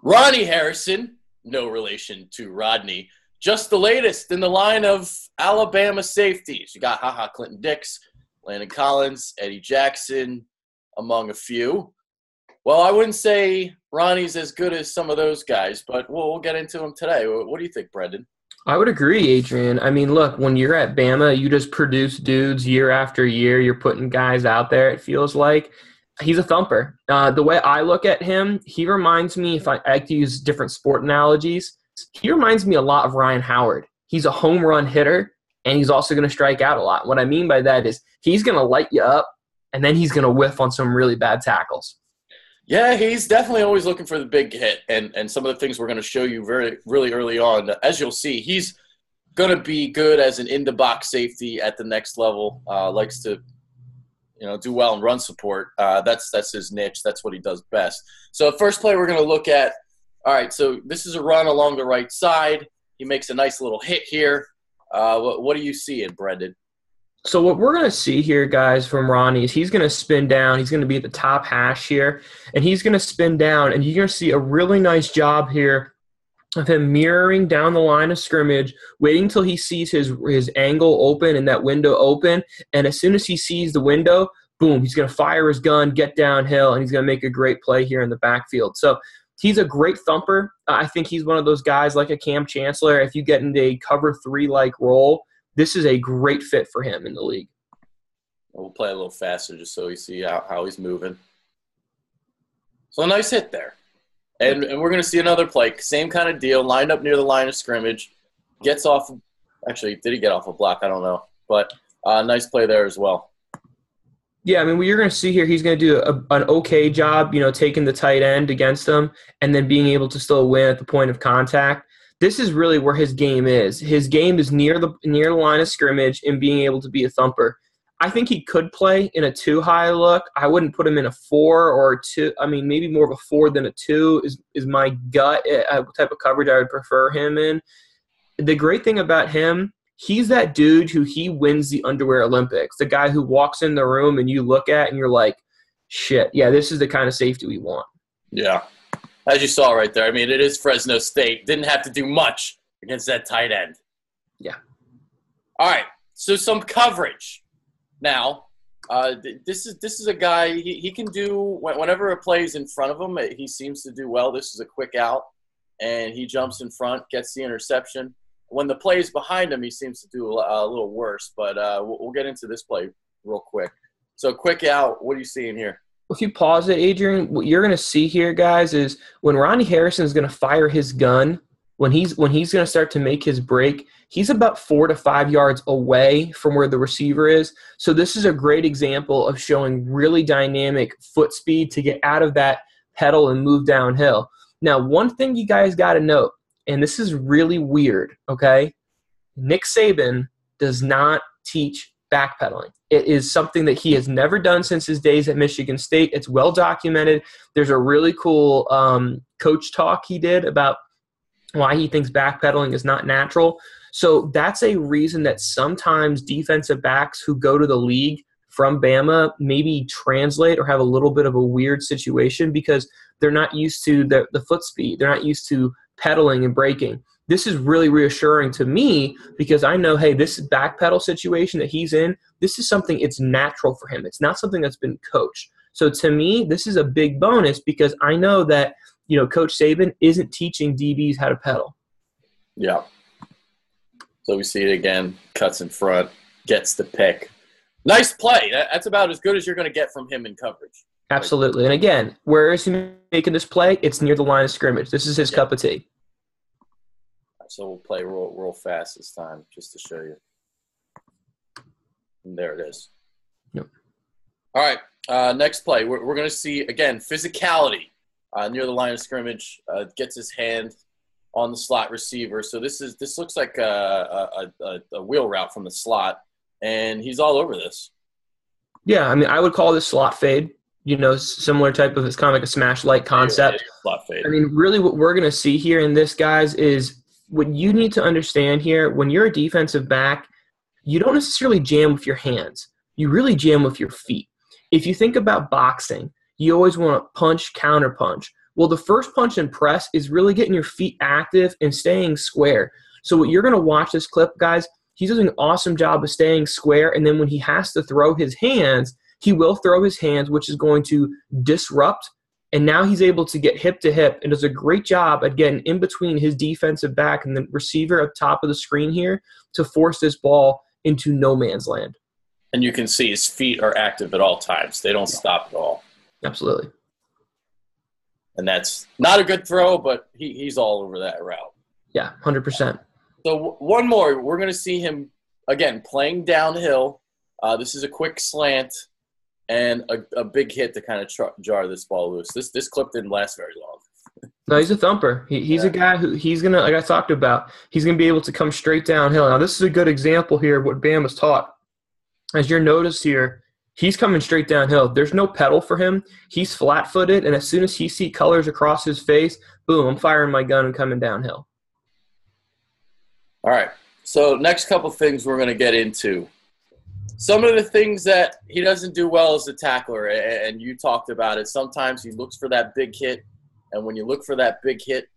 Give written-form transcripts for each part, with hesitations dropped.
Ronnie Harrison, no relation to Rodney, just the latest in the line of Alabama safeties. You got Clinton Dix, Landon Collins, Eddie Jackson, among a few. Well, I wouldn't say Ronnie's as good as some of those guys, but we'll get into him today. What do you think, Brendan? I would agree, Adrian. I mean, look, when you're at Bama, you just produce dudes year after year. You're putting guys out there, it feels like. He's a thumper. The way I look at him, he reminds me, if I like to use different sport analogies, he reminds me a lot of Ryan Howard. He's a home run hitter, and he's also going to strike out a lot. What I mean by that is he's going to light you up, and then he's going to whiff on some really bad tackles. Yeah, he's definitely always looking for the big hit, and some of the things we're going to show you really early on. As you'll see, he's going to be good as an in-the-box safety at the next level. Likes to, do well in run support. That's his niche. That's what he does best. So first play we're going to look at. All right, so this is a run along the right side. He makes a nice little hit here. What do you see in Brendan? So what we're going to see here, guys, from Ronnie is he's going to spin down. He's going to be at the top hash here, and he's going to spin down, and you're going to see a really nice job here of him mirroring down the line of scrimmage, waiting until he sees his angle open and that window open, and as soon as he sees the window, boom, he's going to fire his gun, get downhill, and he's going to make a great play here in the backfield. So he's a great thumper. I think he's one of those guys like a Cam Chancellor. If you get into a cover 3-like role, this is a great fit for him in the league. We'll play a little faster just so we see how he's moving. So a nice hit there. And we're going to see another play. Same kind of deal. Lined up near the line of scrimmage. Gets off. Actually, did he get off a block? I don't know. But nice play there as well. Yeah, I mean, what you're going to see here, he's going to do an okay job, taking the tight end against him and then being able to still win at the point of contact. This is really where his game is. His game is near the line of scrimmage and being able to be a thumper. I think he could play in a 2-high look. I wouldn't put him in a 4 or a 2. I mean, maybe more of a 4 than a 2 is my gut type of coverage I would prefer him in. The great thing about him, he's that dude who he wins the underwear Olympics. The guy who walks in the room and you look at and you're like, shit, yeah, this is the kind of safety we want. Yeah. As you saw right there, I mean, it is Fresno State. Didn't have to do much against that tight end. Yeah. All right, so some coverage. Now, this is a guy, he can do – whenever a play is in front of him, he seems to do well. This is a quick out, and he jumps in front, gets the interception. When the play is behind him, he seems to do a little worse, but we'll get into this play real quick. So quick out, what are you seeing here? If you pause it, Adrian, what you're going to see here, guys, is when Ronnie Harrison is going to fire his gun, when he's going to start to make his break, he's about 4 to 5 yards away from where the receiver is. So this is a great example of showing really dynamic foot speed to get out of that pedal and move downhill. Now, one thing you guys got to note, and this is really weird, okay? Nick Saban does not teach backpedaling. It is something that he has never done since his days at Michigan State. It's well documented. There's a really cool coach talk he did about why he thinks backpedaling is not natural. So that's a reason that sometimes defensive backs who go to the league from Bama maybe translate or have a little bit of a weird situation because they're not used to the foot speed. They're not used to pedaling and braking. This is really reassuring to me because I know, hey, this backpedal situation that he's in, this is something it's natural for him. It's not something that's been coached. So to me, this is a big bonus because I know that, Coach Saban isn't teaching DBs how to pedal. Yeah. So we see it again, cuts in front, gets the pick. Nice play. That's about as good as you're going to get from him in coverage. Absolutely. And again, where is he making this play? It's near the line of scrimmage. This is his cup of tea. So we'll play real fast this time just to show you. And there it is. Yep. All right, next play. We're going to see, again, physicality near the line of scrimmage. Gets his hand on the slot receiver. So this looks like a wheel route from the slot, and he's all over this. Yeah, I mean, I would call this slot fade. Similar type of – it's kind of like a smash-like concept. Slot fade. I mean, really what we're going to see here in this, guys, is – what you need to understand here, when you're a defensive back, you don't necessarily jam with your hands. You really jam with your feet. If you think about boxing, you always want to punch, counter punch. Well, the first punch and press is really getting your feet active and staying square. So what you're going to watch this clip, guys, he's doing an awesome job of staying square, and then when he has to throw his hands, he will throw his hands, which is going to disrupt, and now he's able to get hip to hip and does a great job at getting in between his defensive back and the receiver up top of the screen here to force this ball into no man's land. And you can see his feet are active at all times. They don't stop at all. Absolutely. And that's not a good throw, but he's all over that route. Yeah, 100%. So one more. We're going to see him, again, playing downhill. This is a quick slant and a big hit to kind of jar this ball loose. This clip didn't last very long. No, he's a thumper. He's a guy who he's going to, like I talked about, he's going to be able to come straight downhill. Now, this is a good example here of what Bam was taught. As you're noticed here, he's coming straight downhill. There's no pedal for him. He's flat-footed, and as soon as he sees colors across his face, boom, I'm firing my gun and coming downhill. All right, so next couple things we're going to get into. Some of the things that he doesn't do well as a tackler, and you talked about it. Sometimes he looks for that big hit, and when you look for that big hit,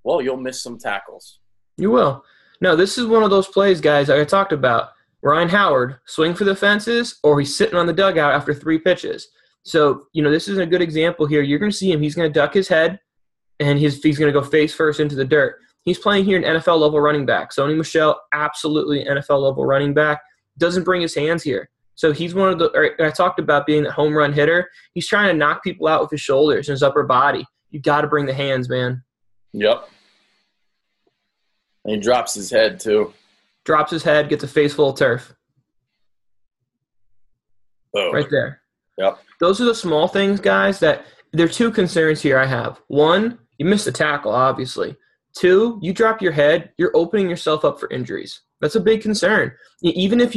well, you'll miss some tackles. You will. No, this is one of those plays, guys, like I talked about. Ryan Howard, swing for the fences, or he's sitting on the dugout after 3 pitches. So, this is a good example here. You're going to see him. He's going to duck his head, and he's going to go face first into the dirt. He's playing here an NFL-level running back. Sony Michel, absolutely NFL-level running back. Doesn't bring his hands here. So he's one of the – I talked about being a home run hitter. He's trying to knock people out with his shoulders and his upper body. You got to bring the hands, man. Yep. And he drops his head, too. Drops his head, gets a face full of turf. Oh. Right there. Yep. Those are the small things, guys, that there are 2 concerns here I have. 1, you missed a tackle, obviously. 2, you drop your head, you're opening yourself up for injuries. That's a big concern. Even if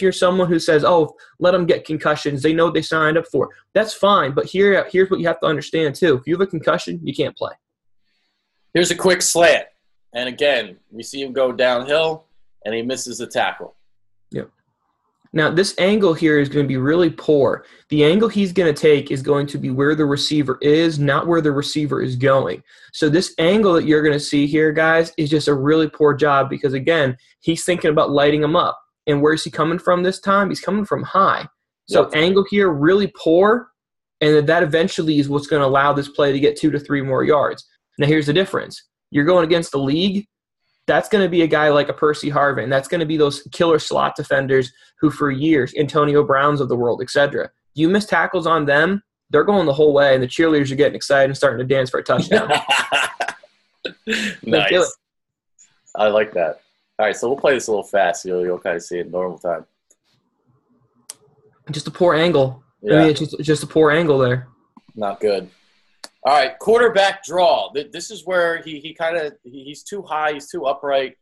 you're someone who says, oh, let them get concussions, they know what they signed up for. That's fine, but here's what you have to understand, too. If you have a concussion, you can't play. Here's a quick slant. And again, we see him go downhill, and he misses the tackle. Yep. Now, this angle here is going to be really poor. The angle he's going to take is going to be where the receiver is, not where the receiver is going. So this angle that you're going to see here, guys, is just a really poor job because, again, he's thinking about lighting him up. And where's he coming from this time? He's coming from high. So angle here, really poor, and that eventually is what's going to allow this play to get 2 to 3 more yards. Now, here's the difference. You're going against the league. That's going to be a guy like a Percy Harvin. That's going to be those killer slot defenders who for years, Antonio Browns of the world, etc. You miss tackles on them, they're going the whole way, and the cheerleaders are getting excited and starting to dance for a touchdown. Nice. I like that. All right, so we'll play this a little fast. You'll kind of see it in normal time. Just a poor angle. Yeah. I mean, it's just a poor angle there. Not good. All right, quarterback draw. This is where he's too high, he's too upright,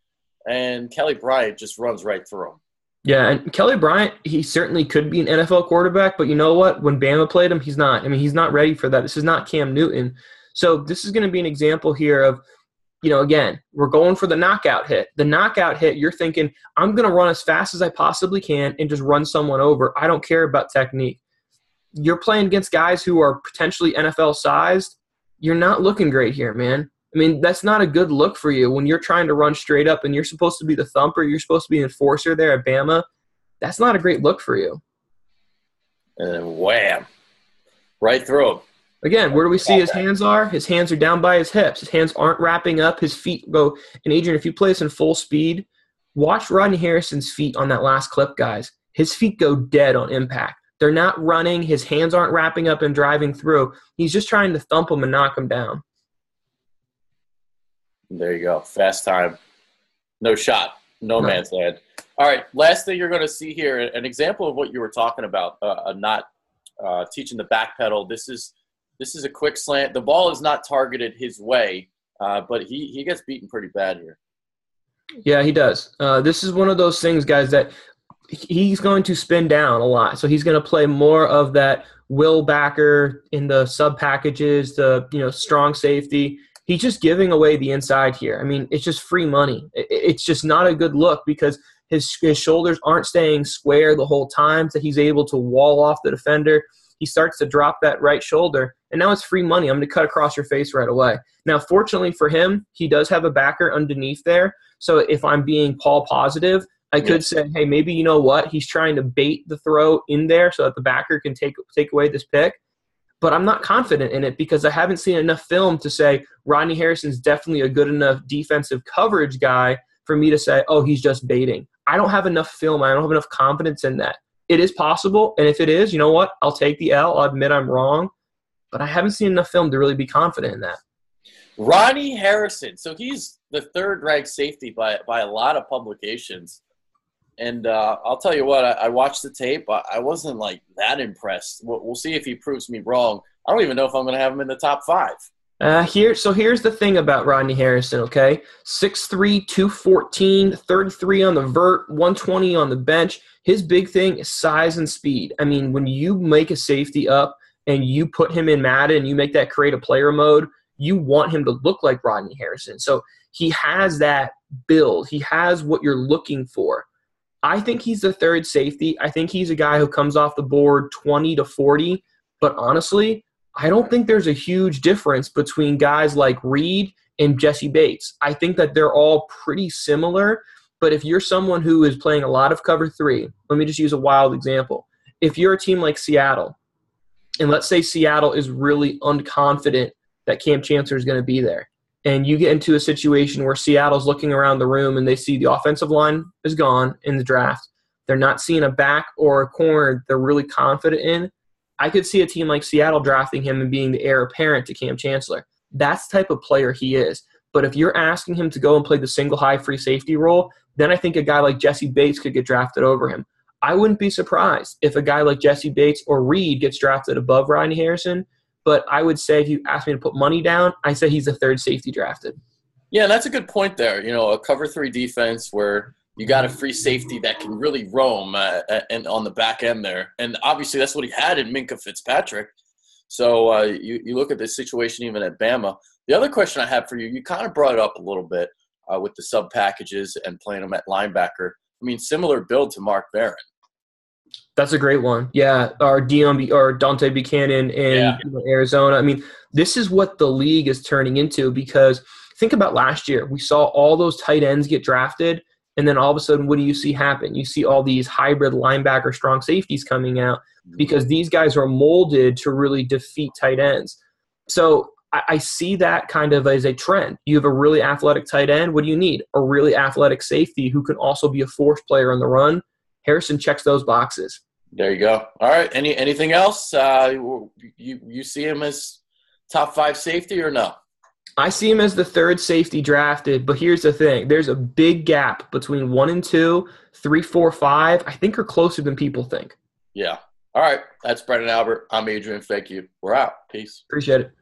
and Kelly Bryant just runs right through him. Yeah, and Kelly Bryant, he certainly could be an NFL quarterback, but you know what? When Bama played him, he's not. I mean, he's not ready for that. This is not Cam Newton. So this is going to be an example here of, again, we're going for the knockout hit. The knockout hit, you're thinking, I'm going to run as fast as I possibly can and just run someone over. I don't care about technique. You're playing against guys who are potentially NFL-sized. You're not looking great here, man. I mean, that's not a good look for you when you're trying to run straight up and you're supposed to be the thumper. You're supposed to be an enforcer there at Bama. That's not a great look for you. And then wham, right through him. Again, where do we see his hands are? His hands are down by his hips. His hands aren't wrapping up. His feet go. And Adrian, if you play this in full speed, watch Ronnie Harrison's feet on that last clip, guys. His feet go dead on impact. They're not running. His hands aren't wrapping up and driving through. He's just trying to thump him and knock him down. There you go. Fast time. No shot. No man's land. All right. Last thing you're going to see here, an example of what you were talking about, not teaching the back pedal. This is a quick slant. The ball is not targeted his way, but he gets beaten pretty bad here. Yeah, he does. This is one of those things, guys, that he's going to spin down a lot. So he's going to play more of that will backer in the sub packages, the strong safety. He's just giving away the inside here. I mean, it's just free money. It's just not a good look because his shoulders aren't staying square the whole time, so he's able to wall off the defender. he starts to drop that right shoulder, and now it's free money. I'm going to cut across your face right away. Now, fortunately for him, he does have a backer underneath there. So if I'm being Paul positive, I could say, hey, maybe you know what? He's trying to bait the throw in there so that the backer can take away this pick. But I'm not confident in it because I haven't seen enough film to say Rodney Harrison's definitely a good enough defensive coverage guy for me to say, oh, he's just baiting. I don't have enough film. I don't have enough confidence in that. It is possible, and if it is, you know what? I'll take the L. I'll admit I'm wrong, but I haven't seen enough film to really be confident in that. Ronnie Harrison. So he's the third-ranked safety by a lot of publications. And I'll tell you what, I watched the tape. I wasn't, like, that impressed. We'll see if he proves me wrong. I don't even know if I'm going to have him in the top 5. Here's the thing about Rodney Harrison, okay? 6'3", 214, 33 on the vert, 120 on the bench. His big thing is size and speed. I mean, when you make a safety up and you put him in Madden, you make that create a player mode, you want him to look like Rodney Harrison. So he has that build. He has what you're looking for. I think he's the third safety. I think he's a guy who comes off the board 20 to 40. But honestly, I don't think there's a huge difference between guys like Reed and Jesse Bates. I think that they're all pretty similar. But if you're someone who is playing a lot of cover 3, let me just use a wild example. If you're a team like Seattle, and let's say Seattle is really unconfident that Cam Chancellor is going to be there, and you get into a situation where Seattle's looking around the room and they see the offensive line is gone in the draft, they're not seeing a back or a corner they're really confident in, I could see a team like Seattle drafting him and being the heir apparent to Cam Chancellor. That's the type of player he is. But if you're asking him to go and play the single high free safety role, then I think a guy like Jesse Bates could get drafted over him. I wouldn't be surprised if a guy like Jesse Bates or Reed gets drafted above Rodney Harrison. But I would say if you ask me to put money down, I say he's the third safety drafted. Yeah, that's a good point there. You know, a cover 3 defense where you got a free safety that can really roam and on the back end there. And obviously that's what he had in Minkah Fitzpatrick. So you look at this situation even at Bama. The other question I have for you, you kind of brought it up a little bit with the sub packages and playing him at linebacker. I mean, similar build to Mark Barron. That's a great one. Yeah, or Dante Buchanan in Arizona. I mean, this is what the league is turning into because think about last year. We saw all those tight ends get drafted, and then all of a sudden, what do you see happen? You see all these hybrid linebacker strong safeties coming out because these guys are molded to really defeat tight ends. So I see that kind of as a trend. You have a really athletic tight end. What do you need? A really athletic safety who can also be a force player on the run. Harrison checks those boxes. There you go. All right. Anything else? You see him as top 5 safety or no? I see him as the third safety drafted, but here's the thing. There's a big gap between 1 and 2, 3, 4, 5. I think are closer than people think. Yeah. All right. That's Brendan Albert. I'm Adrian. Thank you. We're out. Peace. Appreciate it.